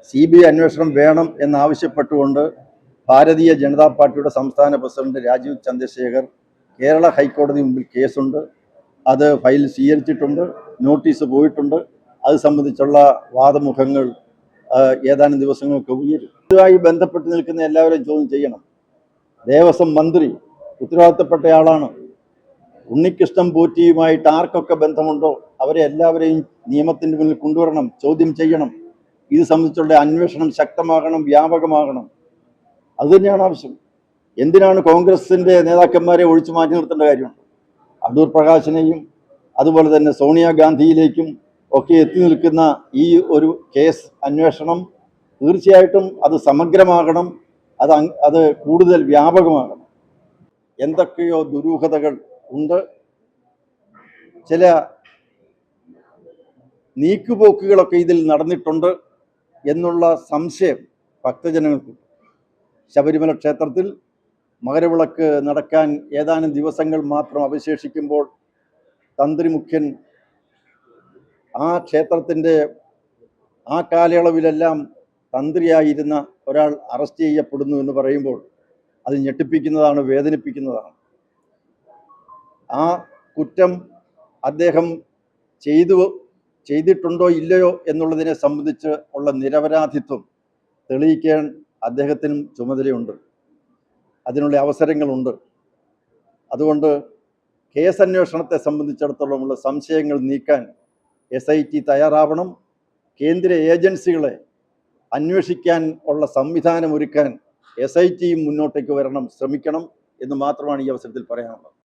CBI അന്വേഷണം വേണം എന്നാവശ്യപ്പെട്ടുകൊണ്ട് ഭാരതീയ ജനതാ പാർട്ടിയുടെ സംസ്ഥാന പ്രസിഡന്റ് രാജീവ് ചന്ദ്രശേഖർ കേരള ഹൈക്കോടതി മുമ്പിൽ കേസുണ്ട്. അത് ഫയൽ സ്വീകരിച്ചിട്ടുണ്ട്, നോട്ടീസ് പോയിട്ടുണ്ട്. അത് സംബന്ധിച്ചുള്ള വാദമുഖങ്ങൾ ഏതാനും ദിവസങ്ങൾക്ക് ഉയരും. ഇതുമായി ബന്ധപ്പെട്ട് നിൽക്കുന്ന എല്ലാവരെയും ചോദ്യം ചെയ്യണം. ദേവസ്വം മന്ത്രി ഉത്തരവാദിത്തപ്പെട്ടയാളാണ്. ഉണ്ണികൃഷ്ണൻ പോറ്റിയുമായിട്ട് ആർക്കൊക്കെ ബന്ധമുണ്ടോ അവരെ എല്ലാവരെയും നിയമത്തിൻ്റെ മുന്നിൽ കൊണ്ടുവരണം, ചോദ്യം ചെയ്യണം. ഇത് സംബന്ധിച്ചുള്ള അന്വേഷണം ശക്തമാകണം, വ്യാപകമാകണം. അതുതന്നെയാണ് ആവശ്യം. എന്തിനാണ് കോൺഗ്രസിൻ്റെ നേതാക്കന്മാരെ ഒഴിച്ചു മാറ്റി നിർത്തേണ്ട കാര്യമുണ്ട്? അടൂർ പ്രകാശിനെയും അതുപോലെ തന്നെ സോണിയാഗാന്ധിയിലേക്കും ഒക്കെ എത്തി നിൽക്കുന്ന ഈ ഒരു കേസ് അന്വേഷണം തീർച്ചയായിട്ടും അത് സമഗ്രമാകണം, അത് കൂടുതൽ വ്യാപകമാകണം. എന്തൊക്കെയോ ദുരൂഹതകൾ ഉണ്ട്. ചില നീക്കുപോക്കുകളൊക്കെ ഇതിൽ നടന്നിട്ടുണ്ട് എന്നുള്ള സംശയം ഭക്തജനങ്ങൾക്കുണ്ട്. ശബരിമല ക്ഷേത്രത്തിൽ മകരവിളക്ക് നടക്കാൻ ഏതാനും ദിവസങ്ങൾ മാത്രം അവശേഷിക്കുമ്പോൾ തന്ത്രി മുഖ്യൻ ആ ക്ഷേത്രത്തിൻ്റെ ആ കാലയളവിലെല്ലാം തന്ത്രിയായിരുന്ന ഒരാൾ അറസ്റ്റ് ചെയ്യപ്പെടുന്നു എന്ന് പറയുമ്പോൾ അത് ഞെട്ടിപ്പിക്കുന്നതാണ്, വേദനിപ്പിക്കുന്നതാണ്. ആ കുറ്റം അദ്ദേഹം ചെയ്തിട്ടുണ്ടോ ഇല്ലയോ എന്നുള്ളതിനെ സംബന്ധിച്ച് ഉള്ള നിരപരാധിത്വം തെളിയിക്കാൻ അദ്ദേഹത്തിനും ചുമതലയുണ്ട്, അതിനുള്ള അവസരങ്ങളുണ്ട്. അതുകൊണ്ട് കേസ് അന്വേഷണത്തെ സംബന്ധിച്ചിടത്തോളമുള്ള സംശയങ്ങൾ നീക്കാൻ SIT തയ്യാറാവണം. കേന്ദ്ര ഏജൻസികളെ അന്വേഷിക്കാൻ ഉള്ള സംവിധാനം ഒരുക്കാൻ SITയും മുന്നോട്ടേക്ക് വരണം, ശ്രമിക്കണം എന്ന് മാത്രമാണ് ഈ അവസരത്തിൽ പറയാനുള്ളത്.